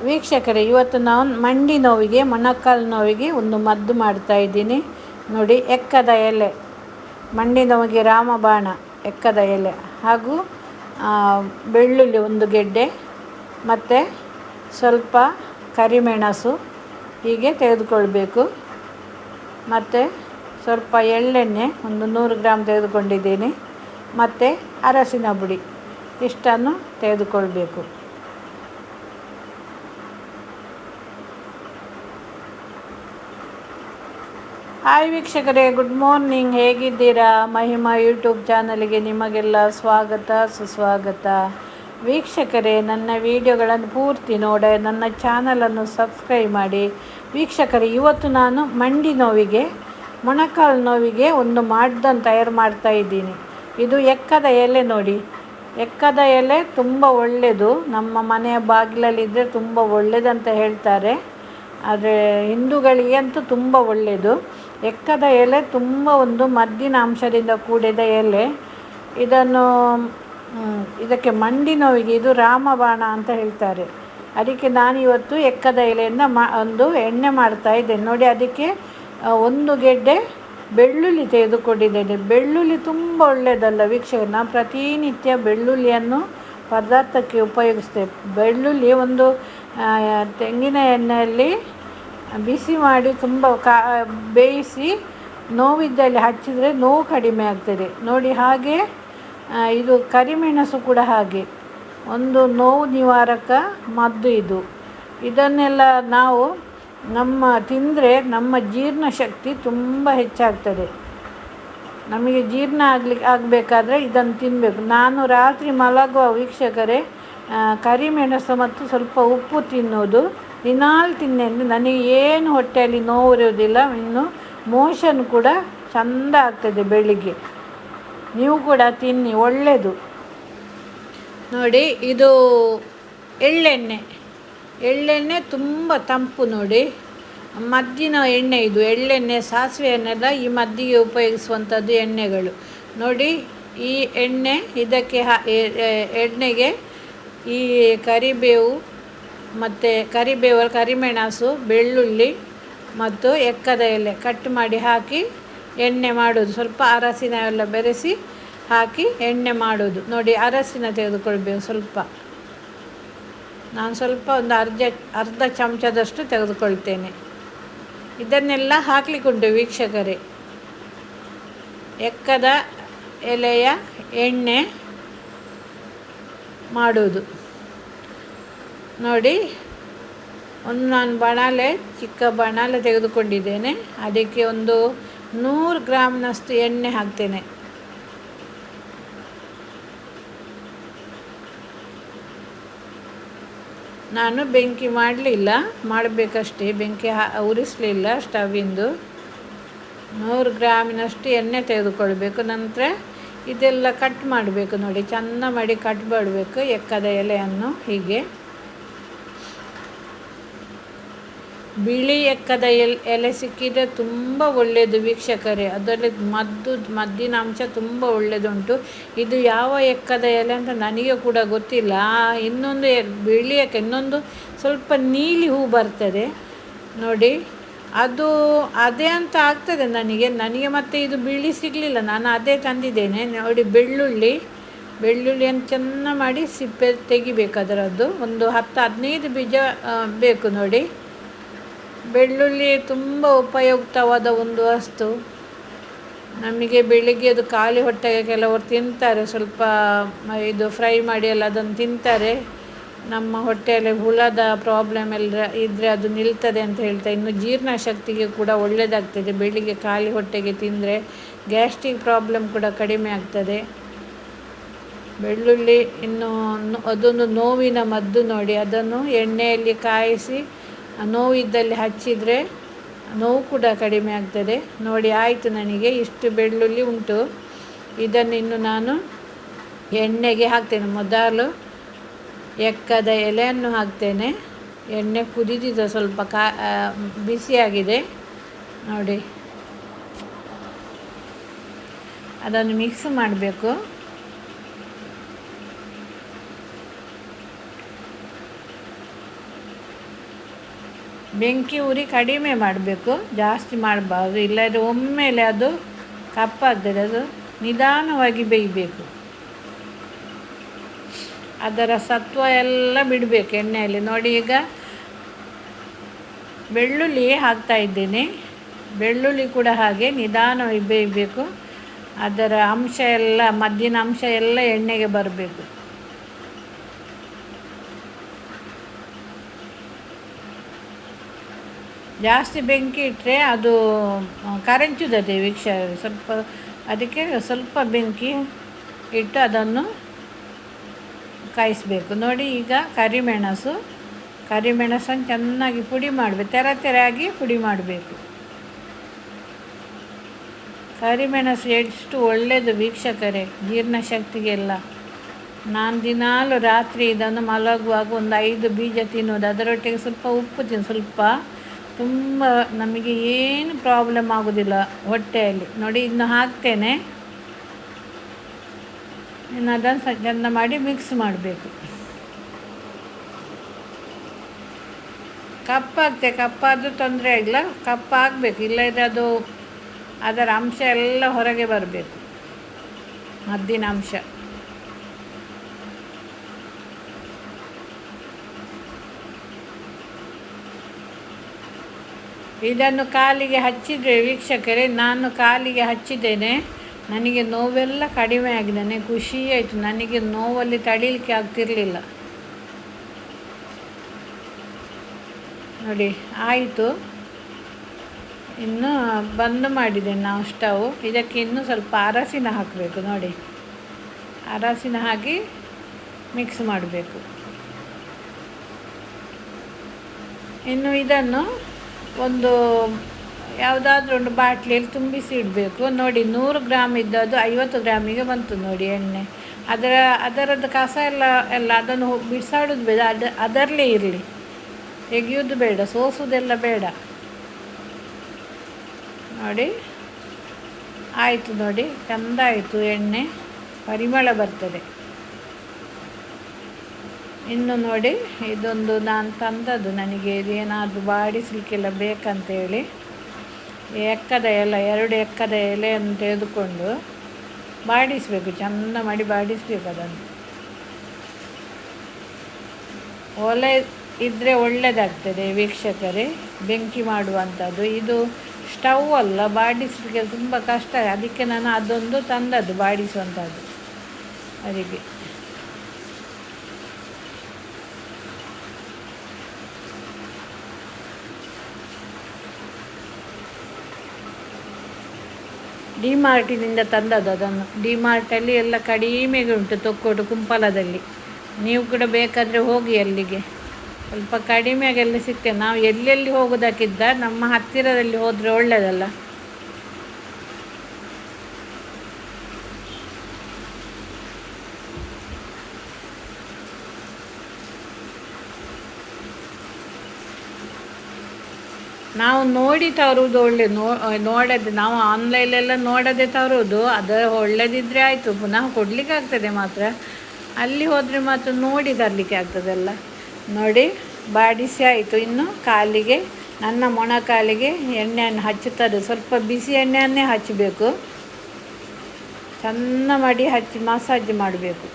ವೀಕ್ಷಕರೇ, ಇವತ್ತು ನಾನು ಮಂಡಿ ನೋವಿಗೆ, ಮೊಣಕಾಲು ನೋವಿಗೆ ಒಂದು ಮದ್ದು ಮಾಡ್ತಾಯಿದ್ದೀನಿ ನೋಡಿ. ಎಕ್ಕದ ಎಲೆ, ಮಂಡಿ ನೋವಿಗೆ ರಾಮಬಾಣ ಎಕ್ಕದ ಎಲೆ ಹಾಗೂ ಬೆಳ್ಳುಳ್ಳಿ ಒಂದು ಗೆಡ್ಡೆ ಮತ್ತು ಸ್ವಲ್ಪ ಕರಿಮೆಣಸು ಹೀಗೆ ತೆಗೆದುಕೊಳ್ಬೇಕು. ಮತ್ತು ಸ್ವಲ್ಪ ಎಳ್ಳೆಣ್ಣೆ ಒಂದು 100 ಗ್ರಾಮ್ ತೆಗೆದುಕೊಂಡಿದ್ದೀನಿ. ಮತ್ತು ಅರಸಿನ ಪುಡಿ ಇಷ್ಟನ್ನು ತೆಗೆದುಕೊಳ್ಬೇಕು. ಹಾಯ್ ವೀಕ್ಷಕರೇ, ಗುಡ್ ಮಾರ್ನಿಂಗ್. ಹೇಗಿದ್ದೀರಾ? ಮಹಿಮಾ ಯೂಟ್ಯೂಬ್ ಚಾನಲ್ಗೆ ನಿಮಗೆಲ್ಲ ಸ್ವಾಗತ ಸುಸ್ವಾಗತ. ವೀಕ್ಷಕರೇ, ನನ್ನ ವಿಡಿಯೋಗಳನ್ನು ಪೂರ್ತಿ ನೋಡಿ ನನ್ನ ಚಾನಲನ್ನು ಸಬ್ಸ್ಕ್ರೈಬ್ ಮಾಡಿ. ವೀಕ್ಷಕರೇ, ಇವತ್ತು ನಾನು ಮಂಡಿ ನೋವಿಗೆ, ಮೊಣಕಾಲು ನೋವಿಗೆ ಒಂದು ಮದ್ದನ್ನು ತಯಾರು ಮಾಡ್ತಾಯಿದ್ದೀನಿ. ಇದು ಎಕ್ಕದ ಎಲೆ ನೋಡಿ. ಎಕ್ಕದ ಎಲೆ ತುಂಬ ಒಳ್ಳೆಯದು. ನಮ್ಮ ಮನೆಯ ಬಾಗಿಲಲ್ಲಿದ್ದರೆ ತುಂಬ ಒಳ್ಳೆಯದಂತ ಹೇಳ್ತಾರೆ. ಆದರೆ ಹಿಂದೂಗಳಿಗೆ ಅಂತೂ ತುಂಬ ಒಳ್ಳೆಯದು. ಎಕ್ಕದ ಎಲೆ ತುಂಬ ಒಂದು ಮದ್ದಿನ ಅಂಶದಿಂದ ಕೂಡಿದ ಎಲೆ. ಇದಕ್ಕೆ ಮಂಡಿ ನೋವಿಗೆ ಇದು ರಾಮಬಾಣ ಅಂತ ಹೇಳ್ತಾರೆ. ಅದಕ್ಕೆ ನಾನಿವತ್ತು ಎಕ್ಕದ ಎಲೆಯಿಂದ ಒಂದು ಎಣ್ಣೆ ಮಾಡ್ತಾಯಿದ್ದೇನೆ ನೋಡಿ. ಅದಕ್ಕೆ ಒಂದು ಗೆಡ್ಡೆ ಬೆಳ್ಳುಳ್ಳಿ ತೆಗೆದುಕೊಂಡಿದ್ದೇನೆ. ಬೆಳ್ಳುಳ್ಳಿ ತುಂಬ ಒಳ್ಳೆಯದಲ್ಲ ವೀಕ್ಷಕರು. ನಾನು ಪ್ರತಿನಿತ್ಯ ಬೆಳ್ಳುಳ್ಳಿಯನ್ನು ಪದಾರ್ಥಕ್ಕೆ ಉಪಯೋಗಿಸ್ತೇವೆ. ಬೆಳ್ಳುಳ್ಳಿ ಒಂದು ತೆಂಗಿನ ಎಣ್ಣೆಯಲ್ಲಿ ಬಿಸಿ ಮಾಡಿ ತುಂಬ ಬೇಯಿಸಿ ನೋವಿದ್ದಲ್ಲಿ ಹಚ್ಚಿದರೆ ನೋವು ಕಡಿಮೆ ಆಗ್ತದೆ ನೋಡಿ. ಹಾಗೆ ಇದು ಕರಿಮೆಣಸು ಕೂಡ ಹಾಗೆ ಒಂದು ನೋವು ನಿವಾರಕ ಮದ್ದು ಇದು. ಇದನ್ನೆಲ್ಲ ನಾವು ತಿಂದರೆ ನಮ್ಮ ಜೀರ್ಣಶಕ್ತಿ ತುಂಬ ಹೆಚ್ಚಾಗ್ತದೆ. ನಮಗೆ ಜೀರ್ಣ ಆಗಬೇಕಾದ್ರೆ ಇದನ್ನು ತಿನ್ನಬೇಕು. ನಾನು ರಾತ್ರಿ ಮಲಗುವ ವೀಕ್ಷಕರೇ ಕರಿಮೆಣಸು ಮತ್ತು ಸ್ವಲ್ಪ ಉಪ್ಪು ತಿನ್ನೋದು ದಿನಾಲು ತಿನ್ನೆಂದು ನನಗೆ ಏನು ಹೊಟ್ಟೆಯಲ್ಲಿ ನೋವು ಇರೋದಿಲ್ಲ. ಇನ್ನು ಮೋಷನ್ ಕೂಡ ಚೆಂದ ಆಗ್ತದೆ ಬೆಳಿಗ್ಗೆ. ನೀವು ಕೂಡ ತಿನ್ನಿ, ಒಳ್ಳೆಯದು ನೋಡಿ. ಇದು ಎಳ್ಳೆಣ್ಣೆ ತುಂಬ ತಂಪು ನೋಡಿ. ಮದ್ದಿನ ಎಣ್ಣೆ ಇದು. ಎಳ್ಳೆಣ್ಣೆ, ಸಾಸಿವೆ ಎಣ್ಣೆಲ್ಲ ಈ ಮದ್ದಿಗೆ ಉಪಯೋಗಿಸುವಂಥದ್ದು ಎಣ್ಣೆಗಳು ನೋಡಿ. ಈ ಎಣ್ಣೆ ಇದಕ್ಕೆ ಎಣ್ಣೆಗೆ ಈ ಕರಿಬೇವು ಮತ್ತು ಕರಿಮೆಣಸು, ಬೆಳ್ಳುಳ್ಳಿ ಮತ್ತು ಎಕ್ಕದ ಎಲೆ ಕಟ್ ಮಾಡಿ ಹಾಕಿ ಎಣ್ಣೆ ಮಾಡೋದು. ಸ್ವಲ್ಪ ಅರಸಿನ ಎಲ್ಲ ಬೆರೆಸಿ ಹಾಕಿ ಎಣ್ಣೆ ಮಾಡೋದು ನೋಡಿ. ಅರಸಿನ ತೆಗೆದುಕೊಳ್ಬೇಕು ಸ್ವಲ್ಪ. ನಾನು ಸ್ವಲ್ಪ ಒಂದು ಅರ್ಧ ಚಮಚದಷ್ಟು ತೆಗೆದುಕೊಳ್ತೇನೆ. ಇದನ್ನೆಲ್ಲ ಹಾಕಲಿಕ್ಕುಂಟು ವೀಕ್ಷಕರೇ. ಎಕ್ಕದ ಎಲೆಯ ಎಣ್ಣೆ ಮಾಡೋದು ನೋಡಿ. ನಾನು ಚಿಕ್ಕ ಬಾಣಲೆ ತೆಗೆದುಕೊಂಡಿದ್ದೇನೆ. ಅದಕ್ಕೆ ಒಂದು 100 ಗ್ರಾಮ್ನಷ್ಟು ಎಣ್ಣೆ ಹಾಕ್ತೇನೆ. ನಾನು ಬೆಂಕಿ ಮಾಡಬೇಕಷ್ಟೇ, ಬೆಂಕಿ ಉರಿಸಲಿಲ್ಲ ಸ್ಟವಿಂದು. 100 ಗ್ರಾಮಿನಷ್ಟು ಎಣ್ಣೆ ತೆಗೆದುಕೊಳ್ಬೇಕು. ನಂತರ ಇದೆಲ್ಲ ಕಟ್ ಮಾಡಬೇಕು ನೋಡಿ. ಚೆಂದ ಮಾಡಿ ಕಟ್ ಮಾಡಬೇಕು ಎಕ್ಕದ ಎಲೆಯನ್ನು. ಹೀಗೆ ಬಿಳಿ ಎಕ್ಕದ ಎಲೆ ಸಿಕ್ಕಿದರೆ ತುಂಬ ಒಳ್ಳೆಯದು ವೀಕ್ಷಕರೇ. ಅದರಲ್ಲಿ ಮದ್ದಿನ ಅಂಶ ತುಂಬ ಒಳ್ಳೆಯದುಂಟು. ಇದು ಯಾವ ಎಕ್ಕದ ಎಲೆ ಅಂತ ನನಗೆ ಕೂಡ ಗೊತ್ತಿಲ್ಲ. ಇನ್ನೊಂದು ಬಿಳಿ ಇನ್ನೊಂದು ಸ್ವಲ್ಪ ನೀಲಿ ಹೂ ಬರ್ತದೆ ನೋಡಿ. ಅದೇ ಅಂತ ಆಗ್ತದೆ ನನಗೆ ಮತ್ತು ಇದು ಬಿಳಿ ಸಿಗಲಿಲ್ಲ. ನಾನು ಅದೇ ತಂದಿದ್ದೇನೆ ನೋಡಿ. ಬೆಳ್ಳುಳ್ಳಿಯನ್ನು ಚೆನ್ನಾಗಿ ಮಾಡಿ ಸಿಪ್ಪೆ ತೆಗಿಬೇಕು ಅದರದ್ದು. ಒಂದು 10-15 ಬೀಜ ಬೇಕು ನೋಡಿ. ಬೆಳ್ಳುಳ್ಳಿ ತುಂಬ ಉಪಯುಕ್ತವಾದ ಒಂದು ವಸ್ತು. ನಮಗೆ ಬೆಳಿಗ್ಗೆ ಅದು ಖಾಲಿ ಹೊಟ್ಟೆಗೆ ಕೆಲವರು ತಿಂತಾರೆ. ಸ್ವಲ್ಪ ಇದು ಫ್ರೈ ಮಾಡಿ ಎಲ್ಲ ಅದನ್ನು ತಿಂತಾರೆ. ನಮ್ಮ ಹೊಟ್ಟೆಯಲ್ಲಿ ಹುಳದ ಪ್ರಾಬ್ಲಮ್ ಎಲ್ಲ ಇದ್ದರೆ ಅದು ನಿಲ್ತದೆ ಅಂತ ಹೇಳ್ತಾರೆ. ಇನ್ನು ಜೀರ್ಣಶಕ್ತಿಗೆ ಕೂಡ ಒಳ್ಳೆಯದಾಗ್ತದೆ ಬೆಳಿಗ್ಗೆ ಖಾಲಿ ಹೊಟ್ಟೆಗೆ ತಿಂದರೆ. ಗ್ಯಾಸ್ಟ್ರಿಕ್ ಪ್ರಾಬ್ಲಮ್ ಕೂಡ ಕಡಿಮೆ ಆಗ್ತದೆ ಬೆಳ್ಳುಳ್ಳಿ. ಇನ್ನು ಅದೊಂದು ನೋವಿನ ಮದ್ದು ನೋಡಿ. ಅದನ್ನು ಎಣ್ಣೆಯಲ್ಲಿ ಕಾಯಿಸಿ ನೋವಿದ್ದಲ್ಲಿ ಹಚ್ಚಿದರೆ ನೋವು ಕೂಡ ಕಡಿಮೆ ಆಗ್ತದೆ ನೋಡಿ. ಆಯಿತು, ನನಗೆ ಇಷ್ಟು ಬೆಳ್ಳುಳ್ಳಿ ಉಂಟು. ಇದನ್ನು ಇನ್ನು ನಾನು ಎಣ್ಣೆಗೆ ಹಾಕ್ತೇನೆ. ಮೊದಲು ಎಕ್ಕದ ಎಲೆಯನ್ನು ಹಾಕ್ತೇನೆ. ಎಣ್ಣೆ ಕುದಿದಿದೆ, ಸ್ವಲ್ಪ ಬಿಸಿಯಾಗಿದೆ ನೋಡಿ. ಅದನ್ನು ಮಿಕ್ಸ್ ಮಾಡಬೇಕು. ಬೆಂಕಿ ಉರಿ ಕಡಿಮೆ ಮಾಡಬೇಕು, ಜಾಸ್ತಿ ಮಾಡಬಾರ್ದು, ಇಲ್ಲದ್ರೆ ಒಮ್ಮೆಲೆ ಅದು ಕಪ್ಪಾಗ್ತದೆ. ಅದು ನಿಧಾನವಾಗಿ ಬೇಯಬೇಕು. ಅದರ ಸತ್ವ ಎಲ್ಲ ಬಿಡಬೇಕು ಎಣ್ಣೆಯಲ್ಲಿ. ನೋಡಿ, ಈಗ ಬೆಳ್ಳುಳ್ಳಿ ಹಾಕ್ತಾ ಇದ್ದೇನೆ. ಬೆಳ್ಳುಳ್ಳಿ ಕೂಡ ಹಾಗೆ ನಿಧಾನವಾಗಿ ಬೇಯಬೇಕು. ಅದರ ಅಂಶ ಎಲ್ಲ, ಮದ್ದಿನ ಅಂಶ ಎಲ್ಲ ಎಣ್ಣೆಗೆ ಬರಬೇಕು. ಜಾಸ್ತಿ ಬೆಂಕಿ ಇಟ್ಟರೆ ಅದು ಕರಂಚುತ್ತದೆ ವೀಕ್ಷಕರೇ. ಅದಕ್ಕೆ ಸ್ವಲ್ಪ ಬೆಂಕಿ ಇಟ್ಟು ಅದನ್ನು ಕಾಯಿಸಬೇಕು. ನೋಡಿ, ಈಗ ಕರಿಮೆಣಸನ್ನು ಚೆನ್ನಾಗಿ ಪುಡಿ ಮಾಡಬೇಕು, ತೆರೆಯಾಗಿ ಪುಡಿ ಮಾಡಬೇಕು. ಕರಿಮೆಣಸು ಎಷ್ಟು ಒಳ್ಳೆಯದು ವೀಕ್ಷಕರೇ, ಜೀರ್ಣಶಕ್ತಿಗೆಲ್ಲ. ನಾನು ದಿನಾಲು ರಾತ್ರಿ ಇದನ್ನು ಮಲಗುವಾಗ ಒಂದು 5 ಬೀಜ ತಿನ್ನೋದು, ಅದರೊಟ್ಟಿಗೆ ಸ್ವಲ್ಪ ಉಪ್ಪು ಸ್ವಲ್ಪ ತುಂಬ ನಮಗೆ ಏನು ಪ್ರಾಬ್ಲಮ್ ಆಗೋದಿಲ್ಲ ಹೊಟ್ಟೆಯಲ್ಲಿ. ನೋಡಿ, ಇನ್ನು ಹಾಕ್ತೇನೆ. ಇನ್ನು ಅದನ್ನು ಚೆಂದ ಮಾಡಿ ಮಿಕ್ಸ್ ಮಾಡಬೇಕು. ಕಪ್ಪಾದರೂ ತೊಂದರೆ ಇಲ್ಲ, ಕಪ್ಪಾಗಬೇಕು, ಇಲ್ಲದ್ರೆ ಅದು ಅದರ ಅಂಶ ಎಲ್ಲ ಹೊರಗೆ ಬರಬೇಕು, ಮದ್ದಿನ ಅಂಶ. ಇದನ್ನು ಕಾಲಿಗೆ ಹಚ್ಚಿದರೆ ವೀಕ್ಷಕರೇ, ನಾನು ಕಾಲಿಗೆ ಹಚ್ಚಿದ್ದೇನೆ, ನನಗೆ ನೋವೆಲ್ಲ ಕಡಿಮೆ ಆಗಿದೆ. ನನಗೆ ಖುಷಿ ಆಯಿತು. ನನಗೆ ನೋವಲ್ಲಿ ತಡೀಲಿಕ್ಕೆ ಆಗ್ತಿರಲಿಲ್ಲ. ನೋಡಿ, ಆಯಿತು. ಇನ್ನು ಬಂದ್ ಮಾಡಿದ್ದೇನೆ ನಾವು ಸ್ಟವ್. ಇದಕ್ಕೆ ಇನ್ನೂ ಸ್ವಲ್ಪ ಅರಸಿನ ಹಾಕಬೇಕು. ನೋಡಿ, ಅರಸಿನ ಹಾಕಿ ಮಿಕ್ಸ್ ಮಾಡಬೇಕು. ಇನ್ನು ಇದನ್ನು ಒಂದು ಯಾವುದಾದ್ರೂ ಒಂದು ಬಾಟ್ಲಿಯಲ್ಲಿ ತುಂಬಿಸಿ ಇಡಬೇಕು. ನೋಡಿ, 100 ಗ್ರಾಮ್ ಇದ್ದದ್ದು 50 ಗ್ರಾಮಿಗೆ ಬಂತು ನೋಡಿ ಎಣ್ಣೆ. ಅದರದ್ದು ಕಸ ಎಲ್ಲ ಅದನ್ನು ಬಿಸಾಡೋದು ಬೇಡ, ಅದರಲ್ಲೇ ಇರಲಿ, ತೆಗೆಯೋದು ಬೇಡ, ಸೋಸೋದೆಲ್ಲ ಬೇಡ. ನೋಡಿ, ಆಯಿತು. ನೋಡಿ, ಚೆಂದ ಆಯಿತು, ಎಣ್ಣೆ ಪರಿಮಳ ಬರ್ತದೆ. ಇನ್ನು ನೋಡಿ, ಇದೊಂದು ನಾನು ತಂದದ್ದು, ನನಗೆ ಇದೇನಾದರೂ ಬಾಡಿಸಲಿಕ್ಕೆಲ್ಲ ಬೇಕಂತೇಳಿ 2 ಎಕ್ಕದ ಎಲೆಯನ್ನು ತೆಗೆದುಕೊಂಡು ಬಾಡಿಸಬೇಕು, ಚೆಂದ ಮಾಡಿ ಬಾಡಿಸಬೇಕು. ಅದನ್ನು ಒಲೆ ಇದ್ದರೆ ಒಳ್ಳೆಯದಾಗ್ತದೆ ವೀಕ್ಷಕರೇ, ಬೆಂಕಿ ಮಾಡುವಂಥದ್ದು. ಇದು ಸ್ಟವ್ ಅಲ್ಲ, ಬಾಡಿಸಲಿಕ್ಕೆ ತುಂಬ ಕಷ್ಟ. ಅದಕ್ಕೆ ನಾನು ಅದೊಂದು ತಂದದ್ದು ಬಾಡಿಸುವಂಥದ್ದು. ಅದಕ್ಕೆ ಡಿಮಾರ್ಟಿನಿಂದ ತಂದದ್ದು. ಅದನ್ನು ಡಿಮಾರ್ಟಲ್ಲಿ ಎಲ್ಲ ಕಡಿಮೆಗೆ ಉಂಟು, ತೊಕ್ಕೋಟು ಕುಂಪಲದಲ್ಲಿ. ನೀವು ಕೂಡ ಬೇಕಾದರೆ ಹೋಗಿ ಅಲ್ಲಿಗೆ, ಸ್ವಲ್ಪ ಕಡಿಮೆಗೆಲ್ಲ ಸಿಗ್ತೇವೆ. ನಾವು ಎಲ್ಲೆಲ್ಲಿ ಹೋಗೋದಕ್ಕಿದ್ದ ನಮ್ಮ ಹತ್ತಿರದಲ್ಲಿ ಹೋದರೆ ಒಳ್ಳೆಯದಲ್ಲ. ನಾವು ನೋಡಿ ತರುವುದು ಒಳ್ಳೆಯದು. ನೋಡದೆ ನಾವು ಆನ್ಲೈನೆಲ್ಲ ನೋಡದೆ ತರುವುದು, ಅದು ಒಳ್ಳೆದಿದ್ದರೆ ಆಯಿತು. ಪುನಃ ಕೊಡಲಿಕ್ಕೆ ಆಗ್ತದೆ ಮಾತ್ರ, ಅಲ್ಲಿ ಹೋದರೆ ಮಾತ್ರ ನೋಡಿ ತರಲಿಕ್ಕೆ ಆಗ್ತದಲ್ಲ. ನೋಡಿ, ಬಾಡಿಸಿ ಆಯಿತು. ಇನ್ನು ಕಾಲಿಗೆ, ನನ್ನ ಮೊಣಕಾಲಿಗೆ ಎಣ್ಣೆಯನ್ನು ಹಚ್ಚುತ್ತದೆ. ಸ್ವಲ್ಪ ಬಿಸಿ ಎಣ್ಣೆಯನ್ನೇ ಹಚ್ಚಬೇಕು, ಚೆಂದ ಮಾಡಿ ಹಚ್ಚಿ ಮಸಾಜ್ ಮಾಡಬೇಕು.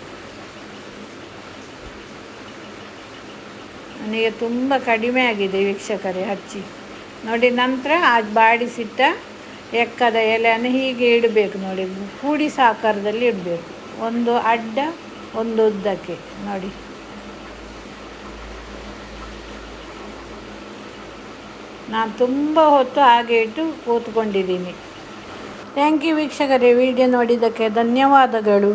ನನಗೆ ತುಂಬ ಕಡಿಮೆ ಆಗಿದೆ ವೀಕ್ಷಕರೇ ಹಚ್ಚಿ. ನೋಡಿ, ನಂತರ ಆ ಬಾಡಿಸಿಟ್ಟ ಎಕ್ಕದ ಎಲೆಯನ್ನು ಹೀಗೆ ಇಡಬೇಕು. ನೋಡಿ, ಕೂಡಿಸ ಆಕಾರದಲ್ಲಿ ಇಡಬೇಕು, ಒಂದು ಅಡ್ಡ ಒಂದು ಉದ್ದಕ್ಕೆ. ನೋಡಿ, ನಾನು ತುಂಬ ಹೊತ್ತು ಹಾಗೆ ಇಟ್ಟು ಕೂತ್ಕೊಂಡಿದ್ದೀನಿ. ಥ್ಯಾಂಕ್ ಯು ವೀಕ್ಷಕರೇ, ವಿಡಿಯೋ ನೋಡಿದ್ದಕ್ಕೆ ಧನ್ಯವಾದಗಳು.